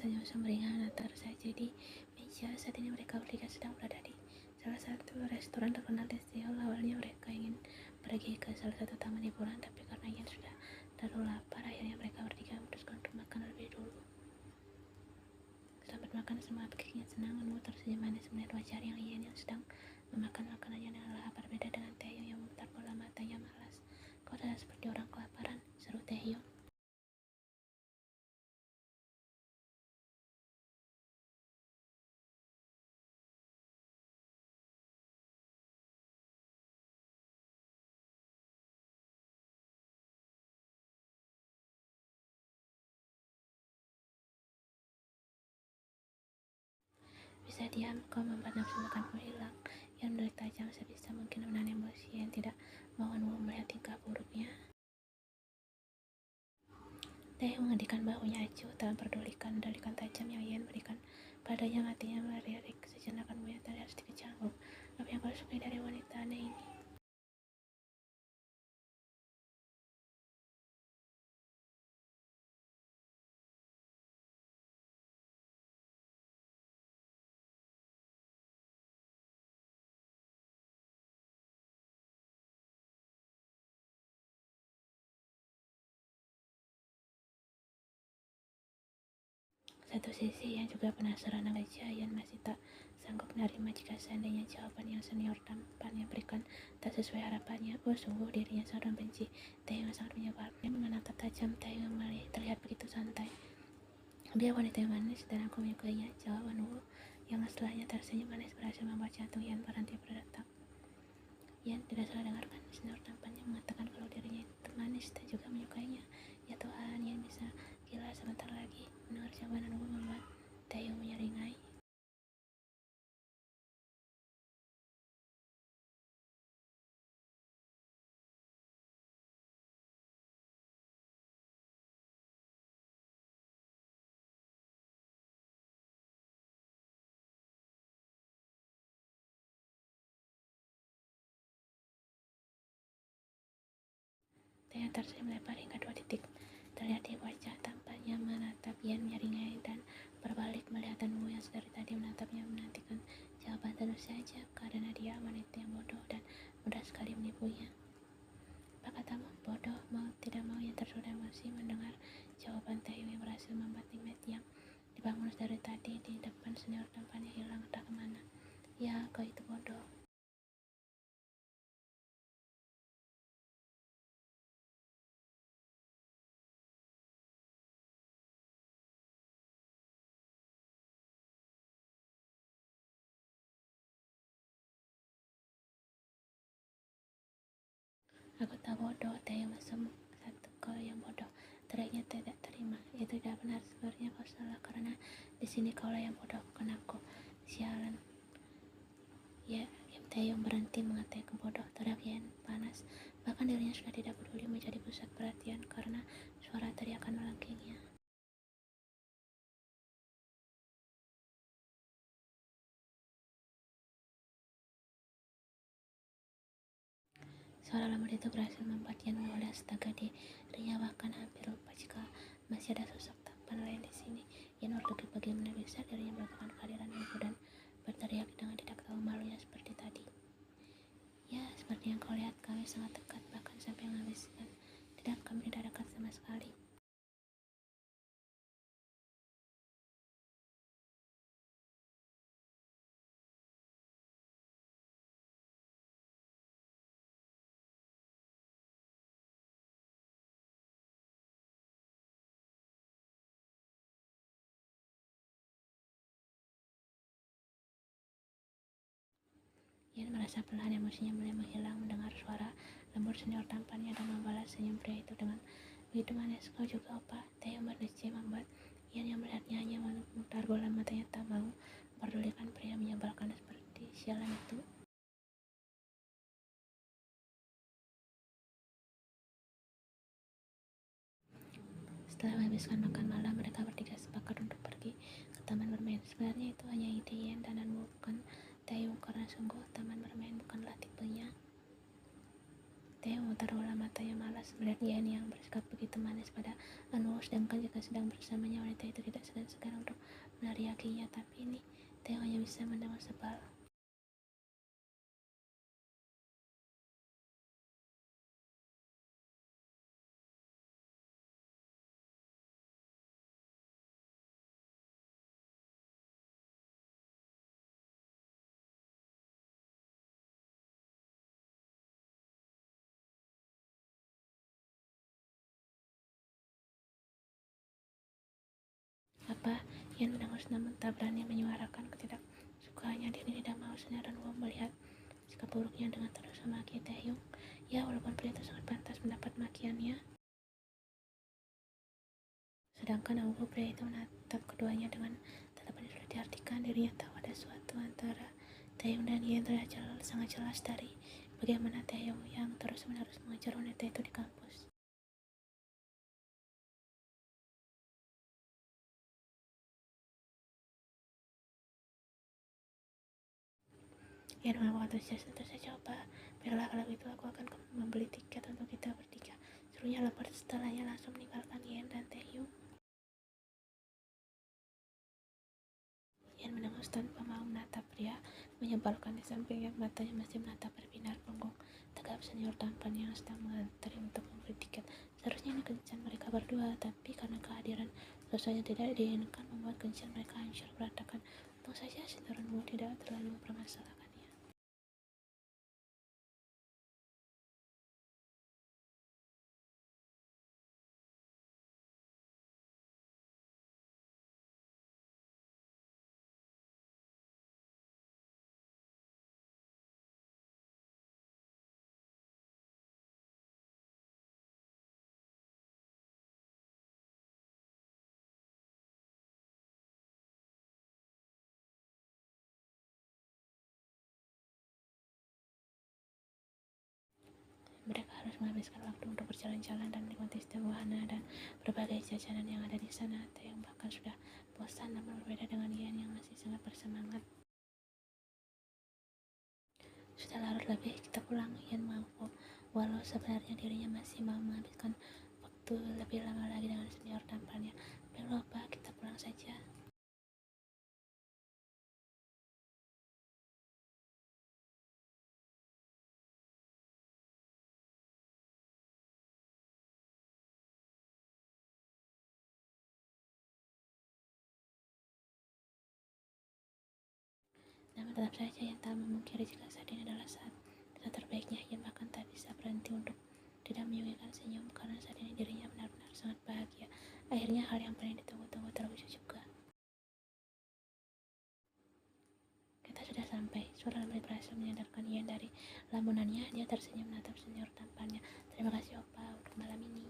senyum sumringah tersaji di meja. Saat ini mereka bertiga sedang berada di salah satu restoran terkenal di Seoul. Awalnya mereka ingin pergi ke salah satu taman hiburan, tapi karena Ian sudah terlalu lapar, akhirnya mereka bertiga memutuskan untuk makan lebih dulu. Selamat makan, semua kekinya senang. Anu tersenyum manis melihat wajah yang Ian yang sedang memakan makanannya dengan lahap. Berbeda dengan Taehyung yang memutar bola matanya malas. Kau terlihat seperti orang kelaparan, seru Taehyung. Bisa diam, kau membuat nafsu makanku hilang. Ian mendelik tajam sebisa mungkin menahan emosi yang tidak mau Anu melihat tingkah buruknya. Taehyung menghentikan bahunya acuh, tak memperdulikan dalikan tajam yang Ian berikan padanya. Matinya melirik sejenak. Anu yang terlihat sedikit canggung. Apa yang kau sukai dari wanita aneh ini? Satu sisi Ian juga penasaran aja. Ian masih tak sanggup menerima jika seandainya jawaban yang senior tampannya berikan tak sesuai harapannya. Oh, sungguh dirinya sangat membenci Taehyung, sangat menyebalkan. Dia menatap tajam Taehyung, terlihat begitu santai. Dia wanita yang manis dan aku menyukainya, jawab Anu yang setelahnya tersenyum manis berhasil membuat jantung Ian berhenti berdetak. Ian tidak salah dengarkan, senior tampannya mengatakan kalau dirinya itu manis dan juga menyukainya. Ya Tuhan, Ian bisa gila sebentar lagi. Mendengar jawaban Anu membuat Taehyung menyeringai. Taehyung tersenyum lebar hingga 2 titik terlihat di wajah tampannya, menatap Ian menyeringai dan berbalik melihat Anu yang dari tadi menatapnya menantikan jawaban. Tentu saja karena dia wanita yang bodoh dan mudah sekali menipunya. Apa katamu? Bodoh? Mau tidak mau Ian tersulut emosi mendengar jawaban Taehyung yang berhasil membuat Nimet yang dibangun dari tadi di depan senior tampannya hilang entah kemana. Ya, kau itu bodoh. Aku tak bodoh, Taehyung mesem. Satu, kau yang bodoh. Teriaknya tidak terima. Itu tidak benar, sebenarnya kau salah karena di sini kaulah yang bodoh, bukan aku. Sialan. Ya, Taehyung berhenti mengatakan bodoh, teriak Ian panas. Bahkan dirinya sudah tidak peduli menjadi pusat perhatian karena suara teriakan melengkingnya. Suara lembut itu berhasil membuat Ian menoleh astaga. Dirinya bahkan hampir lupa jika masih ada sosok tampan lain di sini. Ian berpikir bagaimana bisa dirinya melupakan kehadiran ibu dan berteriak dengan tidak tahu malunya seperti tadi. Ya, seperti yang kau lihat, kami sangat dekat, bahkan sampai menghabiskan. Tidak, kami tidak dekat sama sekali. Ian merasa perlahan emosinya mulai menghilang mendengar suara lembut senior tampannya dan membalas senyum pria itu dengan begitu manis. Kau juga opa? Taehyung berdesir membuat Ian yang melihatnya hanya memutar bola matanya, tak mau memperdulikan pria menyebalkan seperti sialan itu. Setelah menghabiskan makan malam, mereka bertiga sepakat untuk pergi ke taman bermain. Sebenarnya itu hanya ide Ian dan Anu, bukan Taehyung, karena sungguh taman bermain bukanlah tipenya. Taehyung memutar bola matanya malas melihat Yen yang bersikap begitu manis pada Anwar, sedangkan jika sedang bersamanya wanita itu tidak segan-segan untuk meneriakinya. Tapi ini Taeyong hanya bisa mendengar sebal. Apa? Yen mendengus namun tak berani menyuarakan ketidaksukaannya. Dia tidak mau Senyaran Wu melihat sikap buruknya dengan terus memaki Taeyong. Ya, walaupun pria itu sangat pantas mendapat makiannya. Sedangkan Awu, pria itu menatap keduanya dengan tatapan yang sulit diartikan. Dirinya tahu ada suatu antara Taeyong dan Yen terlihat sangat jelas dari bagaimana Taeyong yang terus-menerus mengejar wanita itu di kampus. Yen mengaku antusias. Tentu saja, coba. Biarlah kalau itu aku akan membeli tiket untuk kita bertiga. Serunya lepas setelahnya langsung meninggalkan Yen dan Taeyong. Yen mendengus tanpa mau menatap pria menyebalkan di sampingnya. Matanya masih menatap berbinar punggung tegap senior tampan yang sedang mengantri untuk membeli tiket. Seharusnya ini kencan mereka berdua, tapi karena kehadiran sosok yang tidak diinginkan membuat kencan mereka hancur berantakan. Untung saja Shinron Wu tidak terlalu mempermasalahkannya. Mereka harus menghabiskan waktu untuk berjalan-jalan dan menikmati setiap wahana dan berbagai jajanan yang ada di sana. Taeyong bahkan sudah bosan, namun berbeda dengan Yen yang masih sangat bersemangat. Sudah larut lebih, kita pulang. Yen mau, walau sebenarnya dirinya masih mau menghabiskan waktu lebih lama lagi dengan senior tampannya. Baiklah, Pak, kita pulang saja. Namun tetap saja yang tak memungkiri jika saat ini adalah saat terbaiknya. Yen bahkan tak bisa berhenti untuk tidak menyuguhkan senyum karena saat ini dirinya benar-benar sangat bahagia. Akhirnya hal yang paling ditunggu-tunggu terwujud juga. Kita sudah sampai. Suara lembut berhasil menyadarkan Yen dari lamunannya. Dia tersenyum menatap senior tampannya. Terima kasih, Opa, untuk malam ini.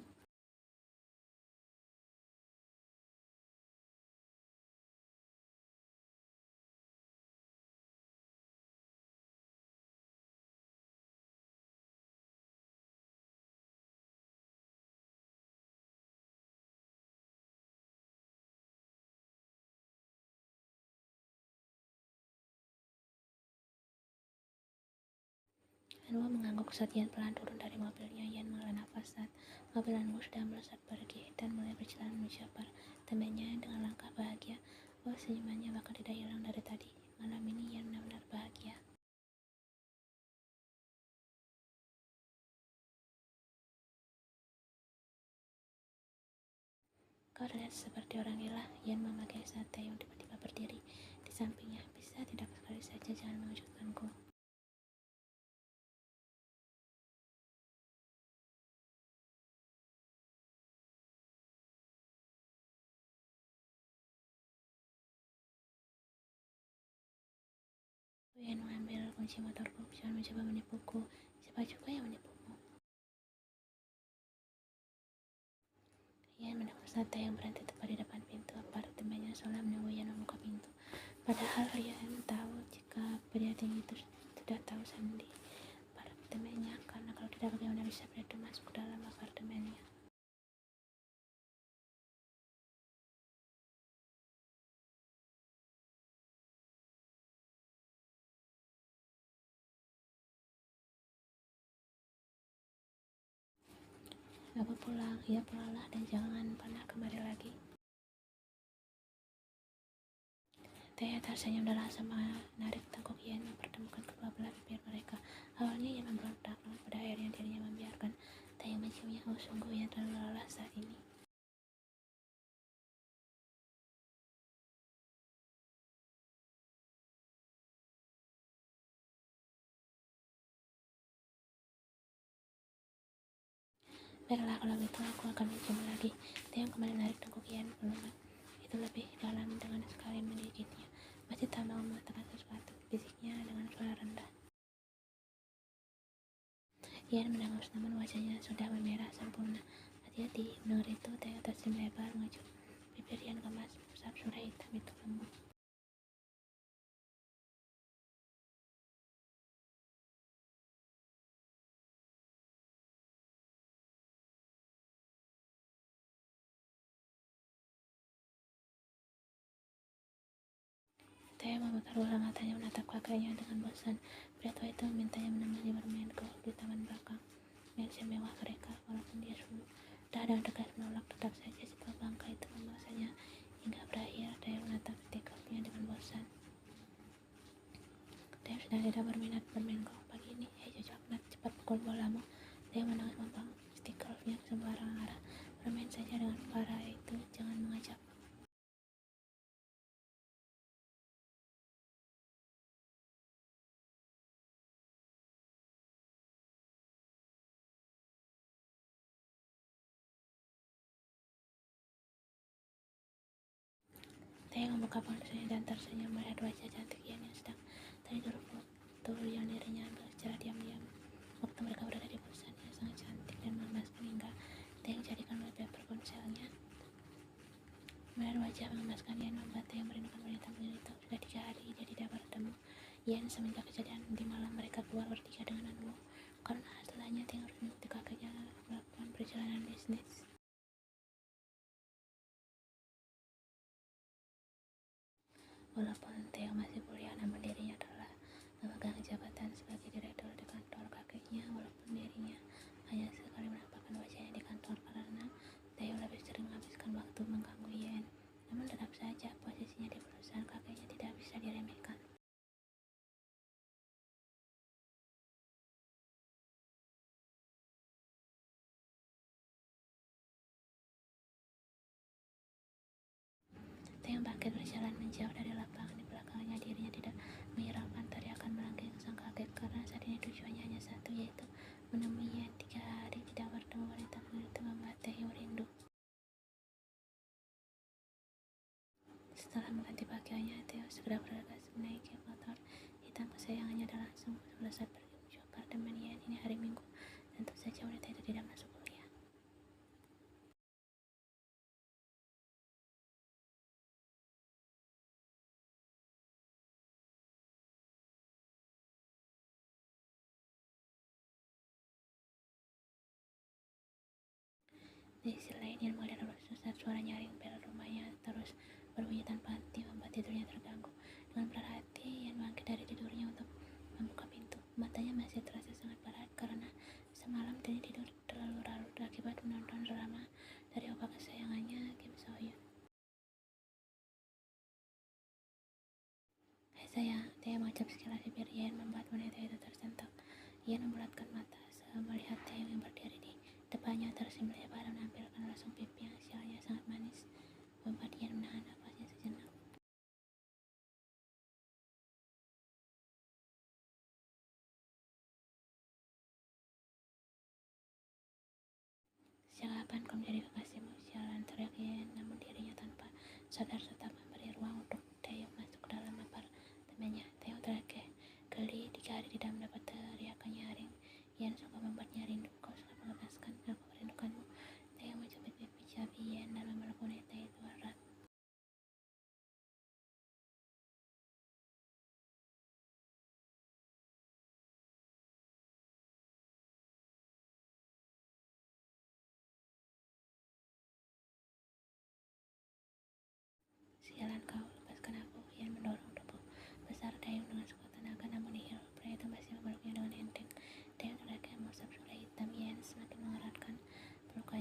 Anwar mengangguk saat Yen pelan turun dari mobilnya. Yen menghela nafas saat mobil Anwar sudah melesat pergi dan mulai berjalan menuju apartemennya dengan langkah bahagia. Oh, senyumannya bahkan tidak hilang dari tadi. Malam ini Yen benar-benar bahagia. Kau terlihat seperti orang gila. Yen memakai saat Taeyong tiba-tiba berdiri di sampingnya. Bisa tidak sekali saja jangan mengejutkanku. Yen mengambil kunci motorku. Jangan mencoba menipuku. Siapa juga yang menipumu? Yen mendengar saat Taeyong berhenti tepat di depan pintu apartemennya seolah menunggu Yen membuka pintu. Padahal Yen tahu jika pria tinggi itu sudah tahu sandi apartemennya, karena kalau tidak bagaimana bisa pria itu masuk ke dalam apartemennya. Aku pulang, ya pulanglah dan jangan pernah kemari lagi. Teh tersenyum dan langsung menarik tengkuk Yen mempertemukan kedua belah bibir mereka. Awalnya Yen memberontak, namun pada akhirnya dirinya membiarkan Teh yang menciumnya. Oh sungguh Yen terlalu lelah saat ini. Baiklah kalau begitu aku akan mencium lagi. Teh kembali menarik tengkuk Yen, pelukan itu lebih dalam dengan sekali menggigitnya. Masih tak mau mengatakan sesuatu, bisiknya dengan suara rendah. Ian menangis namun wajahnya sudah memerah sempurna. Hati-hati, mendengar itu Teh tersenyum lebar mengecup bibir Ian kemas usap surai hitam itu lembut. Teh memutar ulang matanya menatap kakaknya dengan bosan. Pria tua itu memintanya menemani bermain golf di taman belakang. Mansion mewah mereka, walaupun dia sudah dengan tegas menolak, tetap saja si tua bangka itu memaksanya hingga berakhir. Teh menatap stick golfnya dengan bosan. Teh sudah tidak berminat bermain golf pagi ini. Hei cocok nak, cepat pukul bolamu. Teh menangis membuang stick golfnya ke sembarang arah. Bermain saja dengan para itu, jangan mengajak. Teh membuka ponselnya dan tersenyum melihat wajah cantik Ian yang sedang tertidur foto yang dirinya ambil secara diam-diam. Waktu mereka berada di kosan yang sangat cantik dan mengemaskan hingga Teh jadikan wallpaper ponselnya. Melihat wajah mengemaskan Ian membuat Teh merindukan wanita begini itu. Sudah 3 hari dia tidak bertemu Ian semenjak kejadian di malam mereka keluar bertiga dengan Anwo. Karena setelahnya Teh harus mengikuti kakaknya melakukan perjalanan bisnis. Walaupun Theo masih kuliah, namun dirinya telah memegang jabatan sebagai direktur di kantor kakeknya. Walaupun dirinya hanya sekali menampakkan wajahnya di kantor karena Theo lebih sering menghabiskan waktu mengganggu Yen, namun tetap saja posisinya di perusahaan kakeknya tidak bisa diremehkan. Theo bangkit berjalan menjauh dari lapangan. Di belakangnya dirinya tidak menghiraukan teriakan melengking sang kakek karena saat ini tujuannya hanya satu, yaitu menemui Yen. 3 hari tidak bertemu wanita begitu membuat Theo rindu. Setelah mengganti pakaiannya, Theo segera bergegas menaiki motor hitam kesayangannya dan langsung melesat pergi menuju apartemen Yen. Ini hari Minggu, tentu saja wanita itu tidak masuk kuliah. Di sisi lain, Yen mulai terus saat suara nyaring bel rumahnya terus berbunyi tanpa henti membuat tidurnya terganggu. Dengan berat hati, Yen bangkit dari tidurnya untuk membuka pintu. Matanya masih terasa sangat berat karena semalam dia tidur terlalu larut akibat menonton drama dari opa kesayangannya Kim So Hyun. Hai sayang, Teh mengucap sekilas bibir Yen membuat wanita itu tersentak. Yen membulatkan mata melihat Teh yang berdiri di depannya tersenyum lebar menampilkan rasung pipi yang sialnya sangat manis, membuat Yen menahan nafasnya sejenak. Sejak kapan kau menjadi kekasihmu? Sialan, teriak Yen, namun dirinya tanpa sadar tetap memberi ruang untuk Taeyong masuk ke dalam apartemennya. Taeyong terakhir geli 3 hari tidak mendapat teriakan nyaring. Yen sungguh membuatnya rindu. Kau sangat mengemaskan, aku merindukanmu. Taeyong mencubit pipi cabi Yen dan memeluk wanita itu erat. Sialan kau, lepaskan aku. Yen mendorong tubuh besar Taeyong dengan sekuat tenaga, namun nihil. Pria itu masih memeluknya dengan enteng. Taeyong terakhir mengusap surai hitam Yen semakin mengeratkan pelukan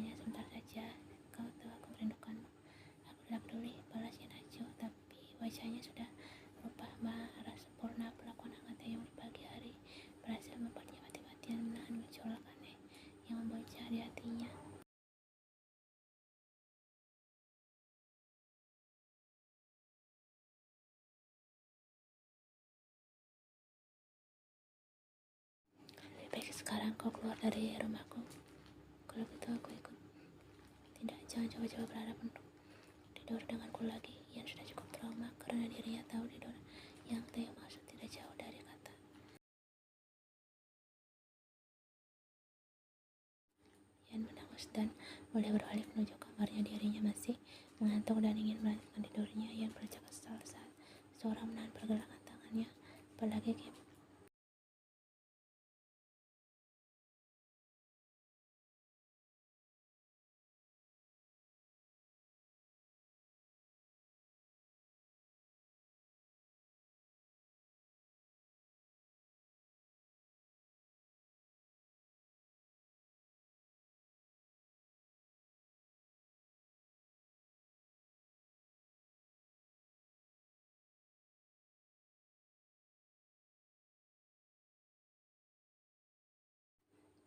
Baik, sekarang kau keluar dari rumahku. Kalau gitu aku ikut. Tidak, jangan coba-coba berharap untuk tidur denganku lagi. Ian sudah cukup trauma karena dirinya tahu tidur yang Theo maksud tidak jauh dari kata. Ian menangis dan mulai berbalik menuju kamarnya. Dirinya masih mengantuk dan ingin melanjutkan tidurnya. Ian bercakap kesal saat seorang menahan pergelangan tangannya. Apalagi Kim.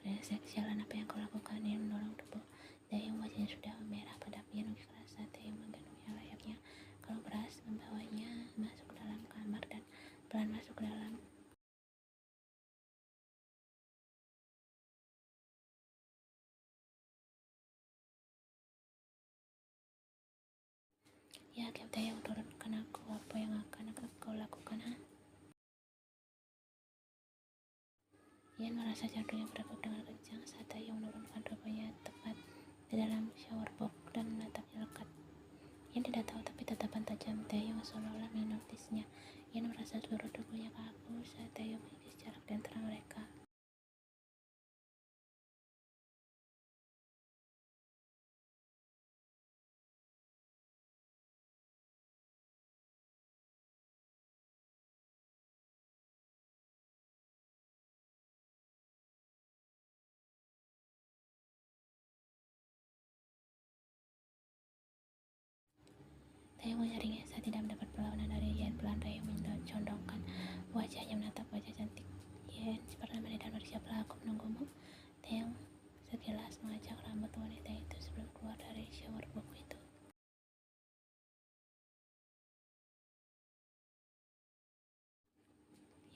Brengsek, sialan, apa yang kau lakukan? Ian mendorong tubuh Taeyong. Wajahnya sudah memerah. Pada Ian lebih keras saat Taeyong menggendongnya. Layaknya kalau berhasil membawanya masuk ke dalam kamar dan pelan masuk ke dalam. Ya, Kim Taeyong, turunkan aku. Apa yang akan kau lakukan? Ian merasa jantungnya berdegup dengan kencang saat Taeyong menurunkan tubuhnya tepat di dalam shower box dan menatapnya lekat. Ian tidak tahu, tapi tatapan tajam Taeyong seolah-olah menotisnya. Ian merasa seluruh tubuhnya kaku saat Taeyong mengikis jarak di antara mereka. Taeyong menyaringnya saat tidak mendapat perlawanan dari Ian. Pelan Taeyong mencondongkan wajahnya menatap wajah cantik Ian. Pernah dan bersiaplah, aku menunggumu. Taeyong sekilas mengajak rambut wanita itu sebelum keluar dari shower box itu.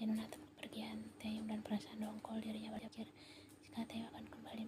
Ian menatap kepergian Taeyong dan perasaan dongkol dirinya berpikir jika Taeyong akan kembali